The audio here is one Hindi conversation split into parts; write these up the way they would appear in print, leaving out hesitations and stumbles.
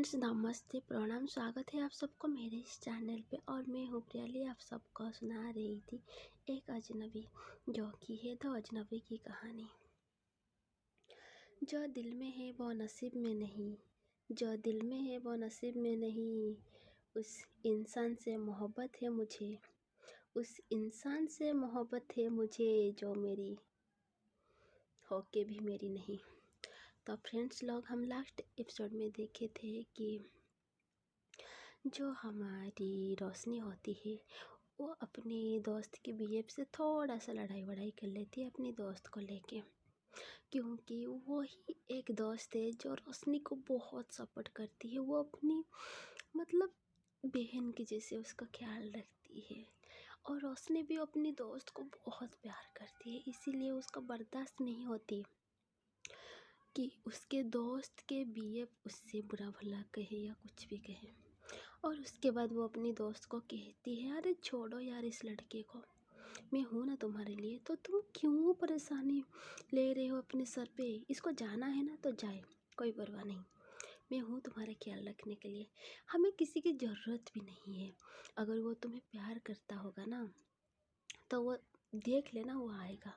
फ्रेंड्स, नमस्ते, प्रणाम, स्वागत है आप सबको मेरे इस चैनल पे। और मैं हूँ प्रियली, आप सबको सुना रही थी एक अजनबी, जो कि है दो अजनबी की कहानी। जो दिल में है वो नसीब में नहीं, जो दिल में है वो नसीब में नहीं। उस इंसान से मोहब्बत है मुझे, उस इंसान से मोहब्बत है मुझे, जो मेरी होके भी मेरी नहीं। तो फ्रेंड्स लोग, हम लास्ट एपिसोड में देखे थे कि जो हमारी रोशनी होती है वो अपनी दोस्त के बीएफ से थोड़ा सा लड़ाई वड़ाई कर लेती है अपनी दोस्त को लेके, क्योंकि वो ही एक दोस्त है जो रोशनी को बहुत सपोर्ट करती है। वो अपनी मतलब बहन के जैसे उसका ख्याल रखती है, और रोशनी भी अपनी दोस्त को बहुत प्यार करती है। इसीलिए उसका बर्दाश्त नहीं होती कि उसके दोस्त के बीएफ उससे बुरा भला कहे या कुछ भी कहे। और उसके बाद वो अपनी दोस्त को कहती है, अरे छोड़ो यार इस लड़के को, मैं हूँ ना तुम्हारे लिए, तो तुम क्यों परेशानी ले रहे हो अपने सर पे। इसको जाना है ना तो जाए, कोई परवाह नहीं, मैं हूँ तुम्हारा ख्याल रखने के लिए। हमें किसी की ज़रूरत भी नहीं है। अगर वो तुम्हें प्यार करता होगा ना तो वो देख लेना, वो आएगा।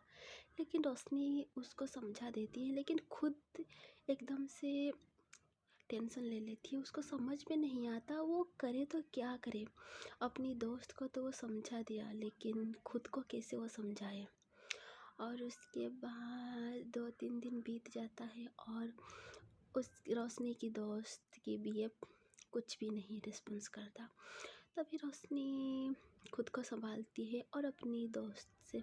लेकिन रोशनी उसको समझा देती है, लेकिन खुद एकदम से टेंशन ले लेती है। उसको समझ में नहीं आता वो करे तो क्या करे। अपनी दोस्त को तो वो समझा दिया, लेकिन खुद को कैसे वो समझाए। और उसके बाद 2-3 दिन बीत जाता है और उस रोशनी की दोस्त की बीएफ कुछ भी नहीं रिस्पॉन्स करता। तभी रोशनी खुद को संभालती है और अपनी दोस्त से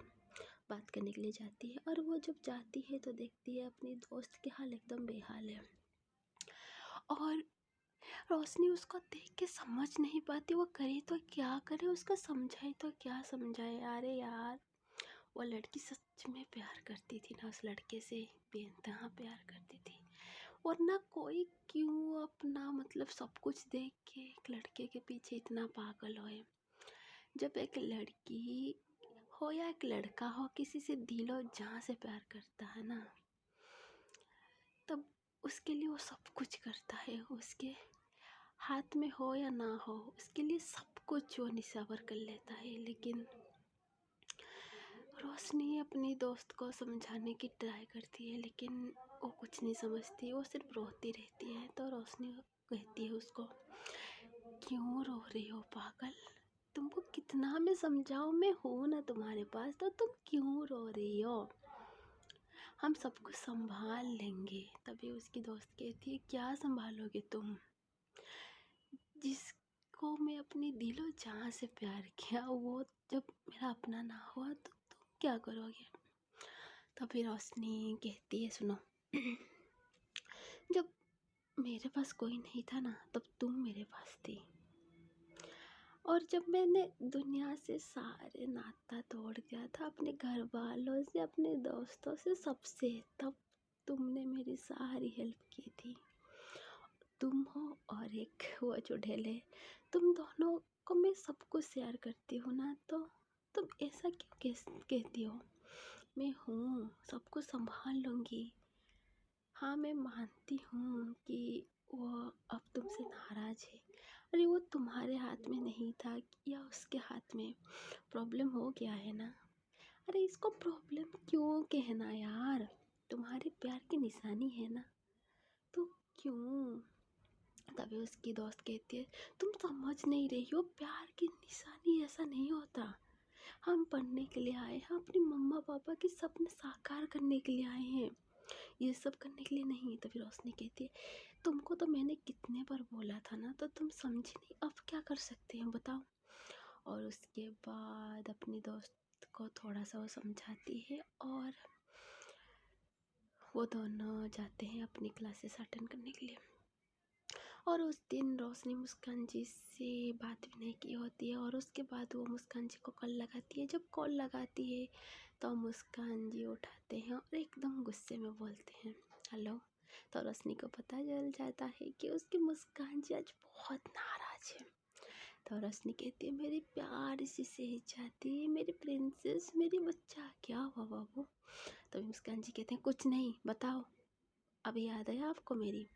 बात करने के लिए जाती है। और वो जब जाती है तो देखती है अपनी दोस्त के हाल एकदम बेहाल है, और रोशनी उसको देख के समझ नहीं पाती वो करे तो क्या करे, उसको समझाए तो क्या समझाए। अरे यार, वो लड़की सच में प्यार करती थी ना, उस लड़के से बेइंतहा प्यार करती थी। वरना कोई क्यों अपना मतलब सब कुछ देख के एक लड़के के पीछे इतना पागल होए। जब एक लड़की हो या एक लड़का हो किसी से दिलो जान से प्यार करता है ना, तब उसके लिए वो सब कुछ करता है। उसके हाथ में हो या ना हो, उसके लिए सब कुछ वो निछावर कर लेता है। लेकिन रोशनी अपनी दोस्त को समझाने की ट्राई करती है, लेकिन वो कुछ नहीं समझती, वो सिर्फ रोती रहती है। तो रोशनी कहती है उसको, क्यों रो रही हो पागल, तुमको कितना मैं समझाऊं, मैं हूँ ना तुम्हारे पास, तो तुम क्यों रो रही हो, हम सब कुछ संभाल लेंगे। तभी उसकी दोस्त कहती है, क्या संभालोगे तुम, जिसको मैं अपनी दिलो जान से प्यार किया वो जब मेरा अपना ना हुआ तो तुम क्या करोगे। तो फिर रोशनी कहती है, सुनो, जब मेरे पास कोई नहीं था ना तब तुम मेरे पास थी, और जब मैंने दुनिया से सारे नाता तोड़ दिया था, अपने घर वालों से, अपने दोस्तों से, सबसे, तब तुमने मेरी सारी हेल्प की थी। तुम हो और एक वो चुड़ैल है, तुम दोनों को मैं सब कुछ शेयर करती हूँ ना, तो तुम ऐसा क्यों कहती हो। मैं हूँ, सब कुछ संभाल लूँगी। हाँ, मैं मानती हूँ कि वो अब तुमसे नाराज़ है। अरे वो तुम्हारे हाथ में नहीं था या उसके हाथ में, प्रॉब्लम हो गया है ना। अरे इसको प्रॉब्लम क्यों कहना यार, तुम्हारे प्यार की निशानी है ना, तो क्यों। तभी उसकी दोस्त कहती है, तुम समझ नहीं रही हो, प्यार की निशानी ऐसा नहीं होता। हम पढ़ने के लिए आए हैं, अपने मम्मा पापा के सपने साकार करने के लिए आए हैं, ये सब करने के लिए नहीं। तभी रोशनी कहती है, तुमको तो मैंने कितने बार बोला था ना, तो तुम समझी नहीं, अब क्या कर सकते हैं बताओ। और उसके बाद अपनी दोस्त को थोड़ा सा वो समझाती है, और वो दोनों जाते हैं अपनी क्लासेस अटेंड करने के लिए। और उस दिन रोशनी मुस्कान जी से बात भी नहीं की होती है, और उसके बाद वो मुस्कान जी को कॉल लगाती है। जब कॉल लगाती है तो मुस्कान जी उठाते हैं और एकदम गुस्से में बोलते हैं, हेलो। तो रोशनी को पता चल जाता है कि उसकी मुस्कान जी आज बहुत नाराज़ है। तो रोशनी कहती है, मेरी प्यार इसी से ही चाहती है, मेरी प्रिंसेस, मेरी बच्चा, क्या हुआ बाबू। तो मुस्कान जी कहते हैं, कुछ नहीं, बताओ, अब याद आया आपको मेरी।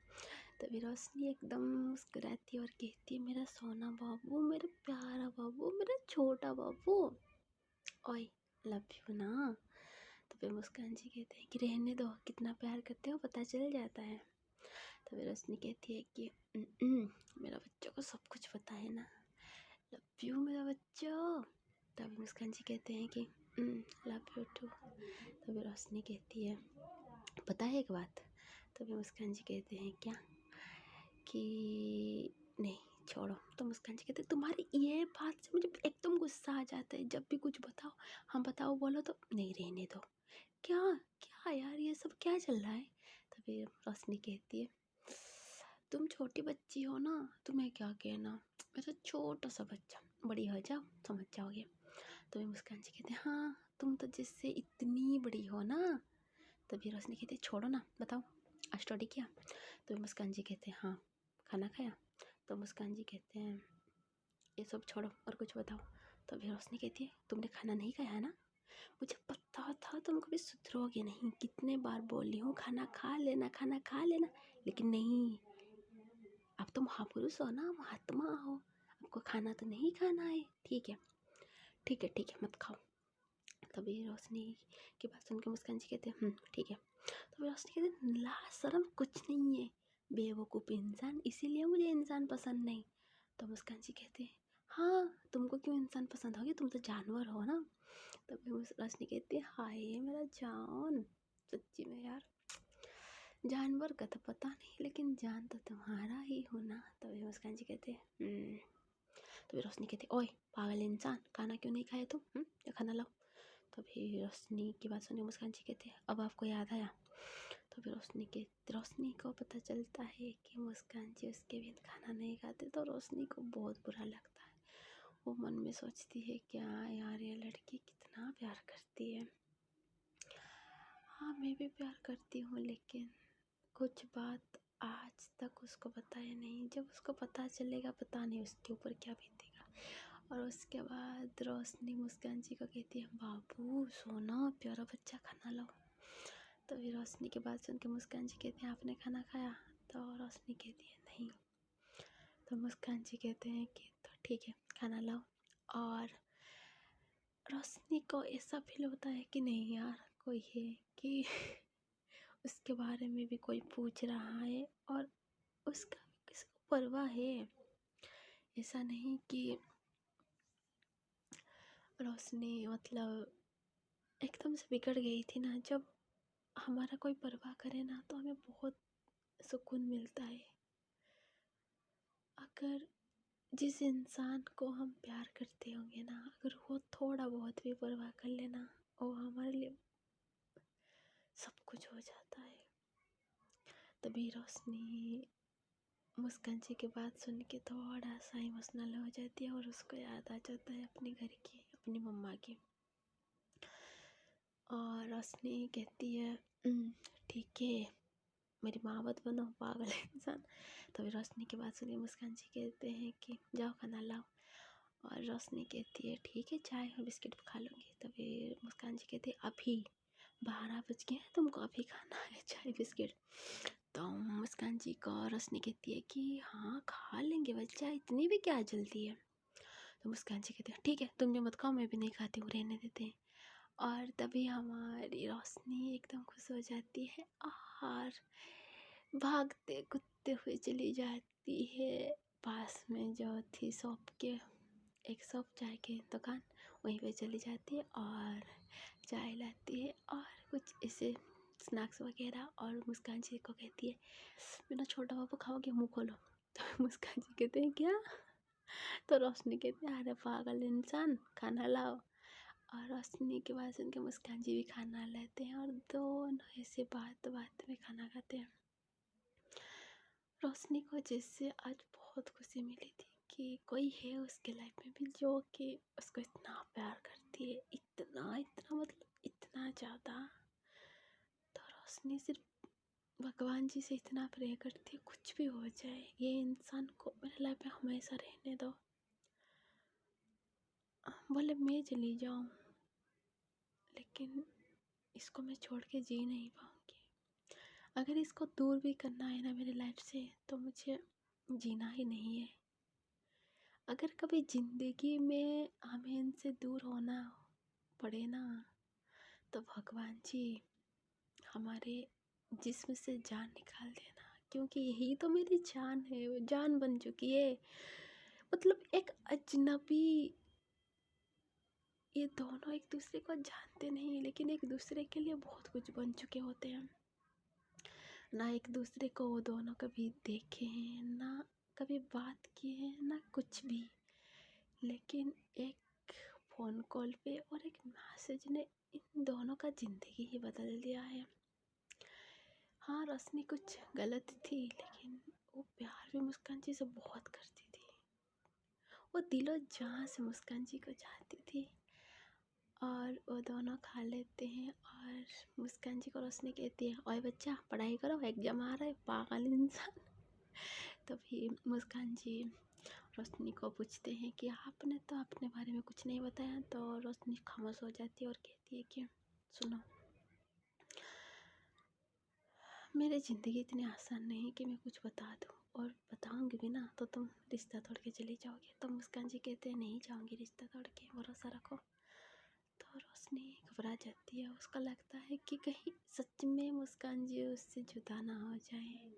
तभी रोशनी एकदम मुस्कुराती है और कहती है, मेरा सोना बाबू, मेरा प्यारा बाबू, मेरा छोटा बाबू, ओए लव यू ना। तो फिर मुस्कान जी कहते हैं कि रहने दो, कितना प्यार करते हो पता चल जाता है। तो फिर रोशनी कहती है कि मेरा बच्चों को सब कुछ पता है ना, लव यू मेरा बच्चों। तब मुस्कान जी कहते हैं कि लव यू टू। तभी रोशनी कहती है, पता है एक बात। तभी मुस्कान जी कहते हैं क्या, कि नहीं छोड़ो। तो मुस्कान जी कहते, तुम्हारी ये बात से मुझे एकदम गुस्सा आ जाता है, जब भी कुछ बताओ, हम बताओ बोलो तो नहीं, रहने दो। क्या क्या यार, ये सब क्या चल रहा है। तभी रोशनी कहती है, तुम छोटी बच्ची हो ना, तुम्हें क्या कहना, मैं तो छोटा सा बच्चा, बड़ी हो जाओ समझ जाओगे। तभी मुस्कान जी कहते हैं, हाँ तुम तो जिससे इतनी बड़ी हो ना। तभी रोशनी कहती है, छोड़ो ना, बताओ आज स्टडी किया। तो मुस्कान जी कहते हैं, हाँ। खाना खाया। तो मुस्कान जी कहते हैं, ये सब छोड़ो और कुछ बताओ। तो अभी रोशनी कहती है, तुमने खाना नहीं खाया है ना, मुझे पता था तुम कभी सुधरोगे नहीं, कितने बार बोली हूँ खाना खा लेना, खाना खा लेना, लेकिन नहीं। अब तुम महापुरुष हो ना, महात्मा हो, आपको खाना तो नहीं खाना है। ठीक है ठीक है ठीक है, मत खाओ। तभी रोशनी की बात सुन के मुस्कान जी कहते हैं, ठीक है। तो रोशनी कहते हैं, ला शर्म कुछ नहीं है, बेवकूफ़ इंसान, इसीलिए मुझे इंसान पसंद नहीं। तो मुस्कान जी कहते हैं, हाँ तुमको क्यों इंसान पसंद होगी, तुम तो जानवर हो ना। तभी रोशनी कहती है, हाय मेरा जान, सच्ची में यार, जानवर का तो पता नहीं, लेकिन जान तो तुम्हारा ही हो ना। तभी मुस्कान जी कहते हैं, तभी रोशनी कहती है, ओए पागल इंसान, खाना क्यों नहीं खाए तुम, या खाना लाओ। तभी रोशनी की बात सुनी मुस्कान जी कहते हैं, अब आपको याद आया। तो फिर रोशनी को पता चलता है कि मुस्कान जी उसके बिन खाना नहीं खाते। तो रोशनी को बहुत बुरा लगता है, वो मन में सोचती है, क्या यार ये लड़की कितना प्यार करती है। हाँ मैं भी प्यार करती हूँ, लेकिन कुछ बात आज तक उसको बताया नहीं, जब उसको पता चलेगा पता नहीं उसके ऊपर क्या बीतेगा। और उसके बाद रोशनी मुस्कान जी को कहती है, बाबू सोना प्यारा बच्चा, खाना लाओ। तो फिर रोशनी की बात सुन के मुस्कान जी कहते हैं, आपने खाना खाया। तो रोशनी कहती है, नहीं। तो मुस्कान जी कहते हैं कि तो ठीक है खाना लाओ। और रोशनी को ऐसा फील होता है कि नहीं यार, कोई है कि उसके बारे में भी कोई पूछ रहा है और उसका किसी को परवाह है। ऐसा नहीं कि रोशनी मतलब एकदम से बिगड़ गई थी ना, जब हमारा कोई परवाह करे ना तो हमें बहुत सुकून मिलता है। अगर जिस इंसान को हम प्यार करते होंगे ना, अगर वो थोड़ा बहुत भी परवाह कर लेना, वो हमारे लिए सब कुछ हो जाता है। तभी रोशनी मुस्कान जी की बात सुन के थोड़ा सा इमोशनल हो जाती है और उसको याद आ जाता है अपने घर की, अपनी मम्मा की। और रोशनी कहती है, ठीक है मेरी माँ मत बनो पागल इंसान। तभी रोशनी की बात सुनिए मुस्कान जी कहते हैं कि जाओ खाना लाओ। और रोशनी कहती है, ठीक है चाय और बिस्किट खा लूँगी। तभी मुस्कान जी कहती है, अभी 12 बज गए हैं, तुमको अभी खाना है चाय बिस्किट। तो मुस्कान जी को रोशनी कहती है कि हाँ खा लेंगे बच्चा, इतनी भी क्या जल्दी है। तो मुस्कान जी कहती है, ठीक है तुम भी मत खाओ, मैं भी नहीं खाती हूँ, रहने देते हैं। और तभी हमारी रोशनी एकदम खुश हो जाती है और भागते कूदते हुए चली जाती है पास में जो थी शॉप के, एक शॉप चाय की दुकान, वहीं पे चली जाती है और चाय लाती है और कुछ ऐसे स्नैक्स वगैरह। और मुस्कान जी को कहती है, मेरा छोटा बाबू खाओगे, मुँह खोलो। तो मुस्कान जी कहते हैं, क्या। तो रोशनी कहती है, अरे पागल इंसान, खाना लाओ। और रोशनी की बात सुन के मुस्कान जी भी खाना लेते हैं और दोनों ऐसे बात बात में खाना खाते हैं। रोशनी को जिससे आज बहुत खुशी मिली थी कि कोई है उसके लाइफ में भी जो कि उसको इतना प्यार करती है, इतना इतना मतलब इतना ज़्यादा। तो रोशनी सिर्फ भगवान जी से इतना प्रे करती है, कुछ भी हो जाए ये इंसान को मेरे लाइफ में हमेशा रहने दो, भले मैं चली जाऊँ लेकिन इसको मैं छोड़ के जी नहीं पाऊँगी। अगर इसको दूर भी करना है ना मेरे लाइफ से, तो मुझे जीना ही नहीं है। अगर कभी ज़िंदगी में हमें इनसे दूर होना पड़े ना, तो भगवान जी हमारे जिस्म से जान निकाल देना, क्योंकि यही तो मेरी जान है, वो जान बन चुकी है। मतलब एक अजनबी, ये दोनों एक दूसरे को जानते नहीं, लेकिन एक दूसरे के लिए बहुत कुछ बन चुके होते हैं। ना एक दूसरे को वो दोनों कभी देखे हैं, ना कभी बात की है, ना कुछ भी, लेकिन एक फ़ोन कॉल पे और एक मैसेज ने इन दोनों का ज़िंदगी ही बदल दिया है। हाँ, रोशनी कुछ गलत थी, लेकिन वो प्यार भी मुस्कान जी से बहुत करती थी। वो दिलो जान से मुस्कान जी को चाहती थी। और वो दोनों खा लेते हैं और मुस्कान जी को रोशनी कहती है, ओए बच्चा पढ़ाई करो, एग्जाम आ रहा है, पागल इंसान। तभी मुस्कान जी रोशनी को पूछते हैं कि आपने तो अपने बारे में कुछ नहीं बताया। तो रोशनी खामोश हो जाती है और कहती है कि सुनो, मेरी ज़िंदगी इतनी आसान नहीं कि मैं कुछ बता दूँ, और बताऊँगी भी ना तो तुम रिश्ता तोड़ के चली जाओगे। तो मुस्कान जी कहते हैं, नहीं जाऊँगी रिश्ता तोड़ के, भरोसा रखो। तो रोशनी घबरा जाती है, उसका लगता है कि कहीं सच में मुस्कान जी उससे जुदा ना हो जाए।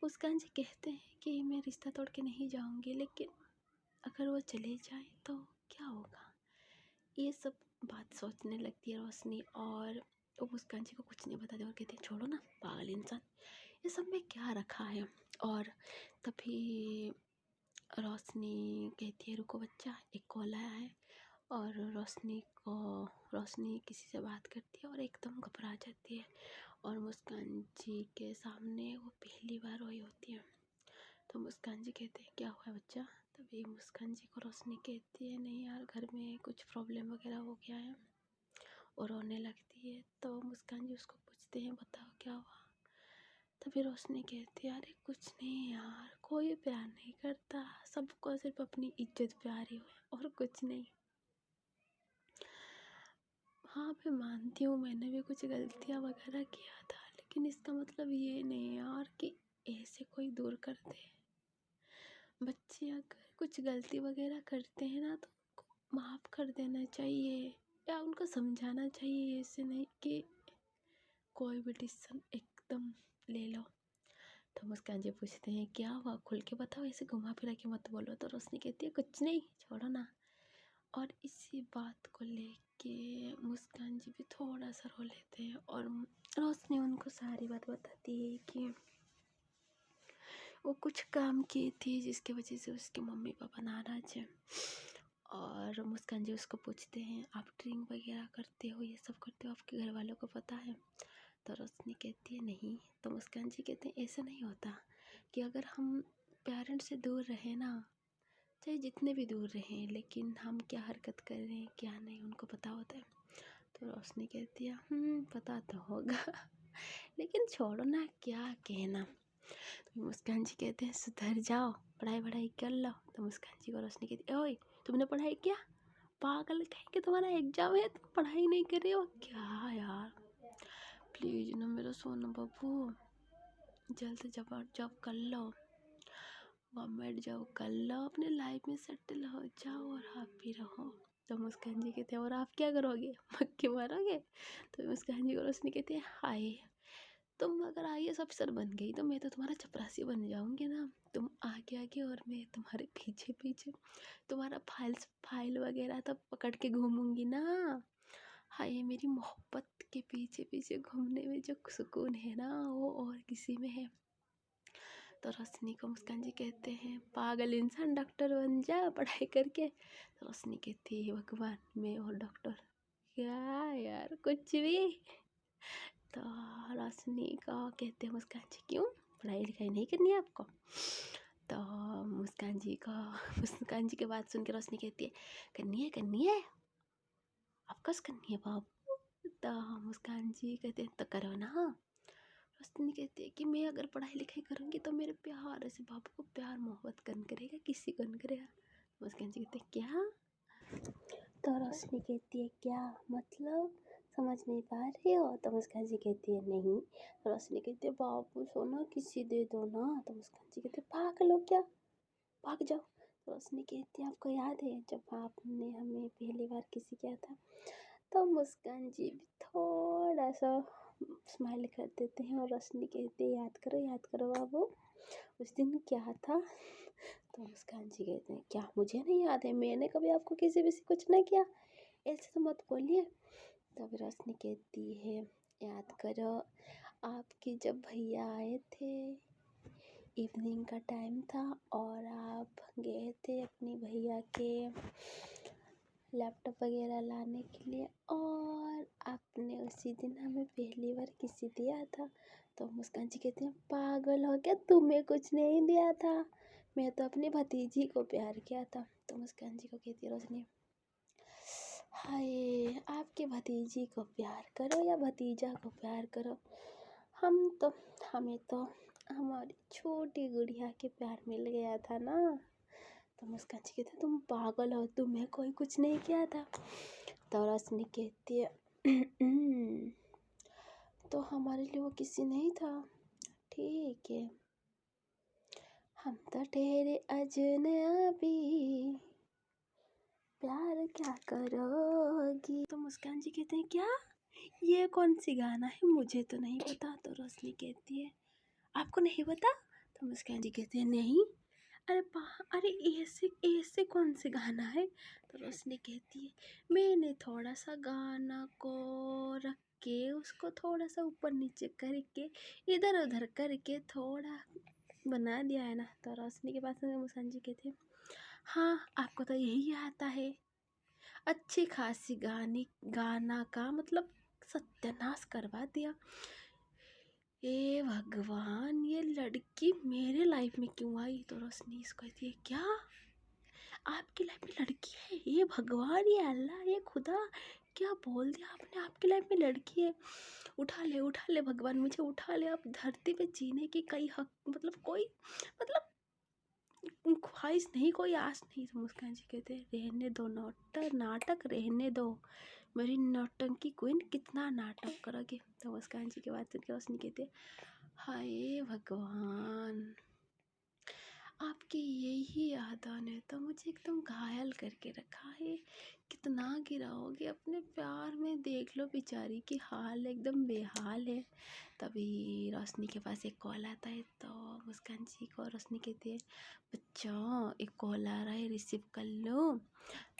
मुस्कान जी कहते हैं कि मैं रिश्ता तोड़ के नहीं जाऊँगी, लेकिन अगर वो चले जाए तो क्या होगा। ये सब बात सोचने लगती है रोशनी, और वो मुस्कान जी को कुछ नहीं बताते और कहती है, छोड़ो ना पागल इंसान, ये सब में क्या रखा है। और तभी रोशनी कहती है, रुको बच्चा, एक कॉल आया है। और रोशनी किसी से बात करती है और एकदम घबरा जाती है, और मुस्कान जी के सामने वो पहली बार रोई होती है। तो मुस्कान जी कहते हैं, क्या हुआ बच्चा। तभी मुस्कान जी को रोशनी कहती है, नहीं यार, घर में कुछ प्रॉब्लम वगैरह हो गया है, और रोने लगती है। तो मुस्कान जी उसको पूछते हैं, बताओ क्या हुआ। तभी रोशनी कहती है, अरे कुछ नहीं यार, कोई प्यार नहीं करता, सबको सिर्फ अपनी इज्जत प्यारी हुई और कुछ नहीं। हाँ, मैं मानती हूँ मैंने भी कुछ गलतियाँ वगैरह किया था, लेकिन इसका मतलब ये नहीं यार कि ऐसे कोई दूर कर दे। बच्चे अगर कुछ गलती वगैरह करते हैं ना, तो उनको माफ़ कर देना चाहिए, या उनको समझाना चाहिए, ऐसे नहीं कि कोई भी डिसीजन एकदम ले लो। तो मुस्कान जी पूछते हैं, क्या हुआ, खुल के बताओ, ऐसे घुमा फिरा के मत बोलो। तो रोशनी कहती है, कुछ नहीं, छोड़ो ना। और इसी बात को लेके मुस्कान जी भी थोड़ा सा रो लेते हैं, और रोशनी उनको सारी बात बताती है कि वो कुछ काम की थी जिसकी वजह से उसके मम्मी पापा नाराज हैं। और मुस्कान जी उसको पूछते हैं, आप ड्रिंक वगैरह करते हो, ये सब करते हो, आपके घर वालों को पता है। तो रोशनी कहती है, नहीं। तो मुस्कान जी कहते हैं, ऐसा नहीं होता कि अगर हम पेरेंट्स से दूर रहें ना, चाहे जितने भी दूर रहें, लेकिन हम क्या हरकत कर रहे हैं क्या नहीं उनको पता होता है। तो रोशनी कहती है, पता तो होगा लेकिन छोड़ो ना, क्या कहना। तो मुस्कान जी कहते हैं, सुधर जाओ, पढ़ाई वढ़ाई कर लो। तो मुस्कान जी को रोशनी कहती है, ओए तुमने पढ़ाई किया, पागल कहीं कि तुम्हारा एग्जाम है, तुम पढ़ाई नहीं कर रहे हो क्या यार। प्लीज़ ना मेरा सोना बाबू, जल्द जब कर लो, गवर्नमेंट जॉब कर लो, अपने लाइफ में सेटल हो जाओ और हैप्पी रहो। तो मुस्कान जी कहते हैं, और आप क्या करोगे, मक्के मारोगे। तो मुस्कान जी को रोशनी कहती है, हाय, तुम अगर IAS अफसर बन गई तो मैं तो तुम्हारा चपरासी बन जाऊंगी ना। तुम आगे आगे और मैं तुम्हारे पीछे पीछे, तुम्हारा फाइल वगैरह तब पकड़ के घूमूंगी ना। हाय, मेरी मोहब्बत के पीछे पीछे घूमने में जो सुकून है ना, वो और किसी में है। तो रोशनी को मुस्कान जी कहते हैं, पागल इंसान, डॉक्टर बन जा पढ़ाई करके। तो रोशनी कहती है, भगवान मैं और डॉक्टर, क्या यार कुछ भी। तो रोशनी को कहते हैं मुस्कान जी, क्यों पढ़ाई लिखाई नहीं करनी है आपको। तो मुस्कान जी की बात सुन के रोशनी कहती है, करनी है आपकस करनी है बाबू। तो मुस्कान जी कहते हैं, तो करो ना। रोशनी कहती है कि मैं अगर पढ़ाई लिखाई करूँगी तो मेरे प्यार से बाबू को प्यार मोहब्बत कौन करेगा, किसी को नहीं करेगा। मुस्कान जी कहते हैं, क्या। तो रोशनी कहती है, क्या मतलब, समझ नहीं पा रही हो? तो मुस्कान जी कहती है नहीं। तो रोशनी कहती है बाबू सोना किसी दे दो ना। तो मुस्कान जी कहती है पागल हो क्या, भाग जाओ। तो रोशनी कहती है आपको याद है जब आपने हमें पहली बार किसी किया था? तो मुस्कान जी भी थोड़ा सा स्माइल कर देते हैं और रोशनी कहती है याद करो बाबू उस दिन क्या था। तो मुस्कान जी कहते हैं क्या मुझे नहीं याद है, मैंने कभी आपको किसी भी से कुछ नहीं किया, ऐसे तो मत बोलिए। तब रोशनी कहती है याद करो आपके जब भैया आए थे, इवनिंग का टाइम था और आप गए थे अपनी भैया के लैपटॉप वगैरह लाने के लिए और आपने उसी दिन हमें पहली बार किसी दिया था। तो मुस्कान जी कहते हैं पागल हो क्या, तुम्हें कुछ नहीं दिया था, मैं तो अपनी भतीजी को प्यार किया था। तो मुस्कान जी को कहती है रोशनी हाय आपके भतीजी को प्यार करो या भतीजा को प्यार करो, हमें तो हमारी छोटी गुड़िया के प्यार मिल गया था ना। तो मुस्कान जी कहते तुम पागल हो, तुम्हें कोई कुछ नहीं किया था। तो रोशनी कहती है तो हमारे लिए वो किसी नहीं था, ठीक है हम तो ठहरे अजनबी, प्यार क्या करोगी। तो मुस्कान जी कहते हैं क्या ये कौन सी गाना है, मुझे तो नहीं पता। तो रोशनी कहती है आपको नहीं पता? तो मुस्कान जी कहते हैं नहीं। अरे ऐसे ऐसे कौन से गाना है? तो रोशनी कहती है मैंने थोड़ा सा गाना को रख के उसको थोड़ा सा ऊपर नीचे करके इधर उधर करके थोड़ा बना दिया है ना। तो रोशनी के पास में मुस्कान जी कहते हैं हाँ आपको तो यही आता है, अच्छी खासी गाना का मतलब सत्यानाश करवा दिया। ए भगवान ये लड़की मेरे लाइफ में क्यों आई? तो रोशनी इसको कहती है क्या आपकी लाइफ में लड़की है? ये भगवान ये अल्लाह ये खुदा क्या बोल दिया आपने, आपकी लाइफ में लड़की है। उठा ले भगवान मुझे उठा ले, अब धरती पे जीने की कई हक मतलब कोई मतलब ख्वाहिश नहीं, कोई आस नहीं। तो मुस्कान जी कहते हैं रहने दो नाटक रहने दो, मेरी नौटंकी क्वीन कितना नाटक करोगे। तो मुस्कान जी की बात सुन के रोशनी कहते हाय भगवान आपकी यही यादों ने तो मुझे एकदम घायल करके रखा है, कितना गिराओगे अपने प्यार में, देख लो बेचारी की हाल एकदम बेहाल है। तभी रोशनी के पास एक कॉल आता है। तो मुस्कान जी को रोशनी कहती है बच्चों एक कॉल आ रहा है रिसीव कर लो।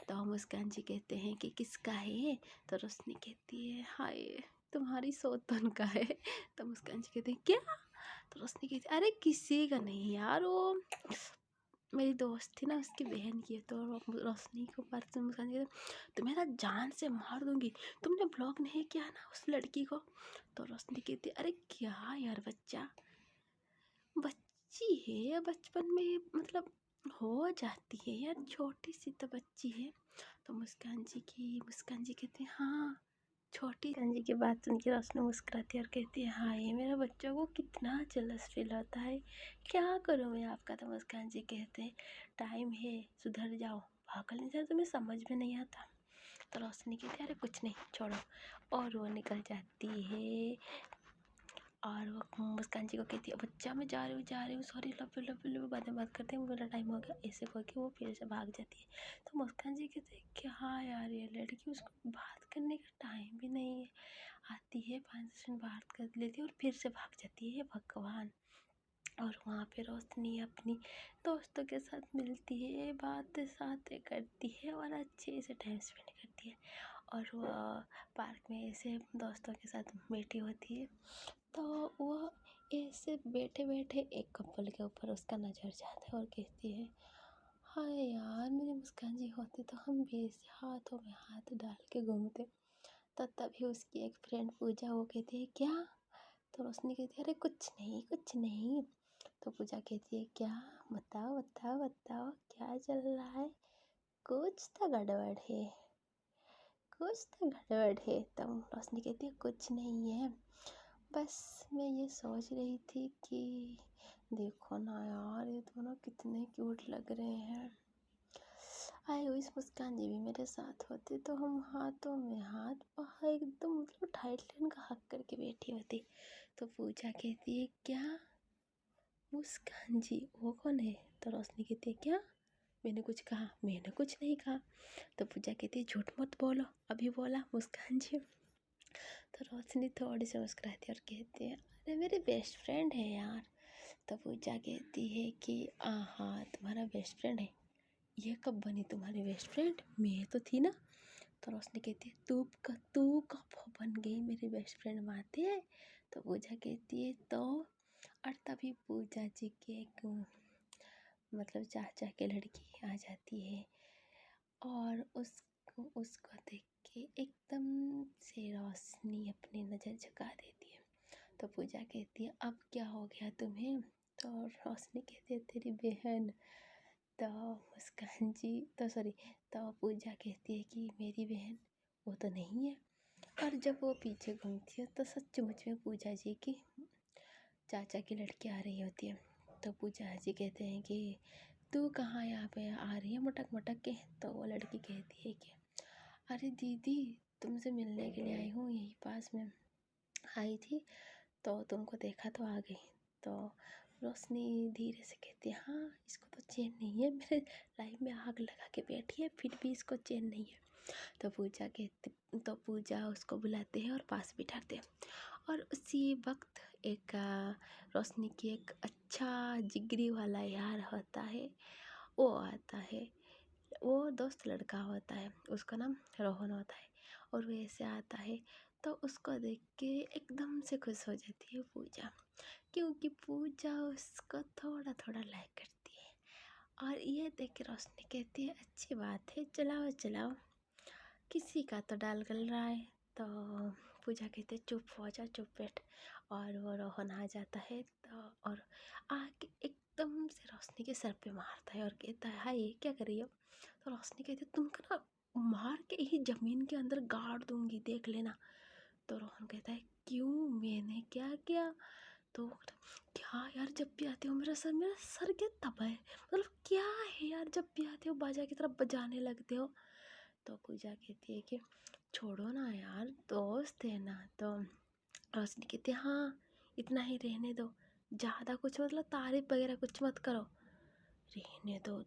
तो मुस्कान जी कहते हैं कि किसका है? तो रोशनी कहती है हाय तुम्हारी सौतन का है। तो मुस्कान जी कहते हैं क्या? तो रोशनी कहती है अरे किसी का नहीं यार, वो मेरी दोस्त थी ना उसकी बहन की है। तो रोशनी को बात से मुस्कान कहते तुम्हें ना जान से मार दूंगी, तुमने ब्लॉक नहीं किया ना उस लड़की को। तो रोशनी कहती अरे क्या यार बच्ची है, बचपन में मतलब हो जाती है यार, छोटी सी तो बच्ची है। तो मुस्कान जी कहते हैं हाँ छोटी। मुस्कान जी की बात सुन के रोशनी मुस्कुराती है और कहती है हाँ ये मेरा बच्चों को कितना जेलस फील होता है, क्या करूँ मैं आपका। तो मुस्कान जी कहते हैं टाइम है सुधर जाओ, पागल इंसान तुम्हें समझ में नहीं आता। तो रोशनी कहती है अरे कुछ नहीं छोड़ो, और वो निकल जाती है। और वो मुस्कान जी को कहती है बच्चा मैं जा रही हूँ सॉरी लव यू बाद में बात करते हैं मेरा टाइम हो गया, ऐसे बोल के वो फिर से भाग जाती है। तो मुस्कान जी कहते हैं क्या यार ये लड़की, उसको बात करने का टाइम भी नहीं है, आती है 5 मिनट बात कर लेती है और फिर से भाग जाती है भगवान। और वहाँ पे रोशनी अपनी दोस्तों के साथ मिलती है, बातें करती है और अच्छे से टाइम स्पेंड करती है। और वह पार्क में ऐसे दोस्तों के साथ बैठी होती है। तो वो ऐसे बैठे बैठे एक कपल के ऊपर उसका नज़र जाता है और कहती है हाय यार मेरी मुस्कान जी होती तो हम भी ऐसे हाथों में हाथ डाल के घूमते। तो तभी उसकी एक फ्रेंड पूजा वो कहती है क्या? तो रोशनी कहती है अरे कुछ नहीं। तो पूजा कहती है क्या, बताओ क्या चल रहा है, कुछ तो गड़बड़ है। तब रोशनी कहती है कुछ नहीं है, बस मैं ये सोच रही थी कि देखो ना यार ये दोनों कितने क्यूट लग रहे हैं, आई हुई मुस्कान जी भी मेरे साथ होती तो हम हाथों में हाथ एकदम मतलब टाइट लेन का हक करके बैठी होती। तो पूजा कहती है क्या मुस्कान जी वो कौन है? तो रोशनी कहती है क्या मैंने कुछ कहा? मैंने कुछ नहीं कहा। तो पूजा कहती है झूठ मत बोलो, अभी बोला मुस्कान जी। तो रोशनी थोड़ी सी मुस्कुराती है और कहती है अरे मेरी बेस्ट फ्रेंड है यार। तो पूजा कहती है कि हाँ तुम्हारा बेस्ट फ्रेंड है, ये कब बनी तुम्हारी बेस्ट फ्रेंड? मैं तो थी ना। तो रोशनी कहती है तू कब बन गई मेरी बेस्ट फ्रेंड माते? तो पूजा कहती है तो। और तभी पूजा जी के एक मतलब चाचा की लड़की आ जाती है और उसको देख के एकदम से रोशनी अपनी नज़र झुका देती है। तो पूजा कहती है अब क्या हो गया तुम्हें? तो रोशनी कहती है तेरी बहन। तो मुस्कान जी तो पूजा कहती है कि मेरी बहन वो तो नहीं है। और जब वो पीछे घूमती है तो सचमुच में पूजा जी की चाचा की लड़की आ रही होती है। तो पूजा जी कहते हैं कि तू कहाँ यहाँ पे आ रही है मटक मटक के? तो वो लड़की कहती है कि अरे दीदी तुमसे मिलने के लिए आई हूँ, यहीं पास में आई थी तो तुमको देखा तो आ गई। तो रोशनी धीरे से कहती है हाँ इसको तो चैन नहीं है, मेरे लाइफ में आग लगा के बैठी है फिर भी इसको चैन नहीं है। तो पूजा उसको बुलाते हैं और पास बिठाते हैं। और उसी वक्त एक रोशनी की एक अच्छा जिगरी वाला यार होता है, वो आता है। वो दोस्त लड़का होता है, उसका नाम रोहन होता है। और वो ऐसे आता है तो उसको देख के एकदम से खुश हो जाती है पूजा, क्योंकि पूजा उसको थोड़ा थोड़ा लाइक करती है। और ये देख के रोशनी कहती है अच्छी बात है, चलाओ चलाओ, किसी का तो डाल गल रहा है। तो पूजा कहते चुप हो जा, चुप बैठ। और वो रोहन आ जाता है तो और आके एकदम से रोशनी के सर पे मारता है और कहता है हाय क्या कर रही हो? तो रोशनी कहती है तुमको ना मार के ही ज़मीन के अंदर गाड़ दूंगी, देख लेना। तो रोहन कहता है क्यों, मैंने क्या किया? तो क्या यार जब भी आते हो मेरा सर क्या तबाह है, मतलब क्या है यार, जब भी आते हो बाजा की तरफ बजाने लगते हो। तो पूजा कहती है कि छोड़ो ना यार, दोस्त है ना। तो रोशनी कहती है हाँ इतना ही रहने दो, ज़्यादा कुछ मतलब तारीफ वगैरह कुछ मत करो, रहने दो,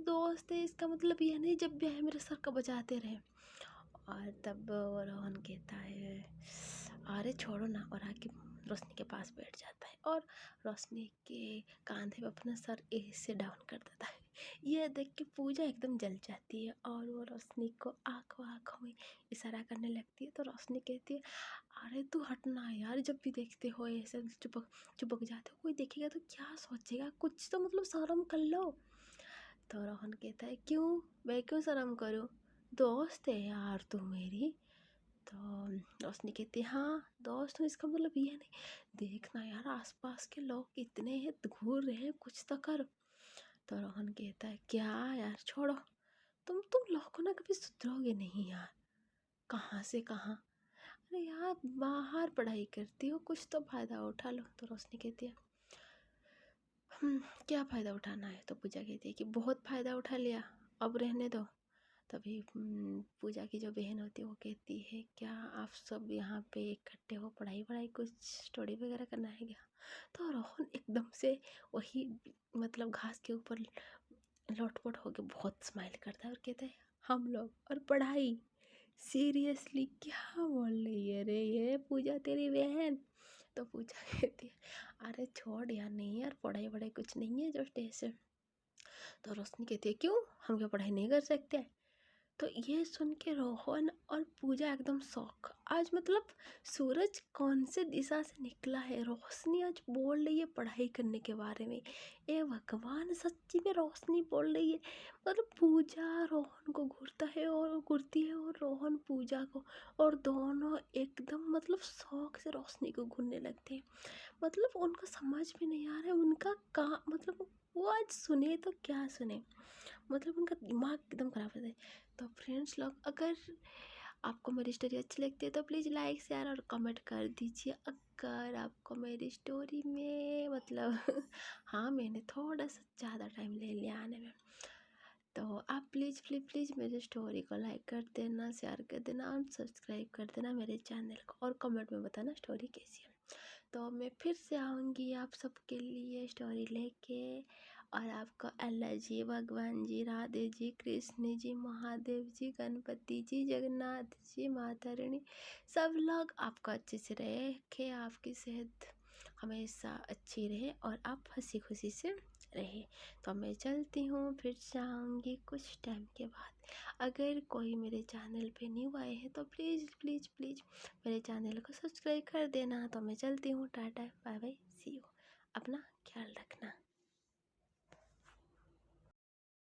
दोस्त है इसका मतलब ये नहीं जब भी आए मेरे सर का बजाते रहे। और तब रोहन कहता है अरे छोड़ो ना, और आके रोशनी के पास बैठ जाता है और रोशनी के कंधे पे अपना सर ऐसे डाउन कर देता है। ये देख के पूजा एकदम जल जाती है और वो रोशनी को आँखों में इशारा करने लगती है। तो रोशनी कहती है अरे तू हटना यार, जब भी देखते हो ऐसे चुपक चुपक जाते हो, कोई देखेगा तो क्या सोचेगा, कुछ तो मतलब शर्म कर लो। तो रोहन कहता है क्यों, मैं क्यों शर्म करूँ, दोस्त है यार तू मेरी। तो रोशनी कहती है हाँ दोस्त हूँ, इसका मतलब ये नहीं, देखना यार आसपास के लोग इतने हैं घूर रहे हैं, कुछ तो कर। तो रोहन कहता है क्या यार छोड़ो, तुम लोगों ना कभी सुधरोगे नहीं यार, कहाँ से कहाँ, अरे यार बाहर पढ़ाई करती हो, कुछ तो फ़ायदा उठा लो। तो रोशनी कहती है क्या फ़ायदा उठाना है? तो पूजा कहती है कि बहुत फ़ायदा उठा लिया, अब रहने दो। तभी पूजा की जो बहन होती है वो कहती है क्या आप सब यहाँ पे इकट्ठे हो, पढ़ाई वढ़ाई कुछ स्टडी वगैरह करना है क्या? तो रोहन एकदम से वही मतलब घास के ऊपर लोटपोट होके बहुत स्माइल करता है और कहता है हम लोग और पढ़ाई, सीरियसली क्या बोल रही है रे ये पूजा तेरी बहन? तो पूजा कहती है अरे छोड़ यार, नहीं यार पढ़ाई वढ़ाई कुछ नहीं है जस्ट ऐसे। तो रोशनी कहती है क्यों, हम क्या पढ़ाई नहीं कर सकते? तो ये सुन के रोहन और पूजा एकदम शौक, आज मतलब सूरज कौन से दिशा से निकला है, रोशनी आज बोल रही है पढ़ाई करने के बारे में। ए भगवान सच्ची में रोशनी बोल रही है, मतलब पूजा रोहन को घूरता है और घूरती है और रोहन पूजा को, और दोनों एकदम मतलब शौक से रोशनी को घूरने लगते हैं। मतलब उनको समझ में नहीं आ रहा है उनका कहाँ, मतलब वो आज सुने तो क्या सुने, मतलब उनका दिमाग एकदम ख़राब हो जाता है। तो फ्रेंड्स लोग अगर आपको मेरी स्टोरी अच्छी लगती है तो प्लीज़ लाइक शेयर और कमेंट कर दीजिए। अगर आपको मेरी स्टोरी में मतलब हाँ मैंने थोड़ा सा ज़्यादा टाइम ले लिया आने में, तो आप प्लीज़ प्लीज़ प्लीज़ मेरी स्टोरी को लाइक कर देना, शेयर कर देना और सब्सक्राइब कर देना मेरे चैनल को, और कमेंट में बताना स्टोरी कैसी है। तो मैं फिर से आऊँगी आप सबके लिए स्टोरी लेके, और आपको अल्लाह जी, भगवान जी, राधे जी, कृष्ण जी, महादेव जी, गणपति जी, जगन्नाथ जी, माता रानी, सब लोग आपको अच्छे से रखे, आपकी सेहत हमेशा अच्छी रहे और आप हंसी खुशी से रहे। तो मैं चलती हूँ, फिर से आऊँगी कुछ टाइम के बाद। अगर कोई मेरे चैनल पे न्यू आए हैं तो प्लीज़ प्लीज़ प्लीज़ मेरे चैनल को सब्सक्राइब कर देना। तो मैं चलती हूँ, टाटा बाय बाय, सी यू, अपना ख्याल रखना।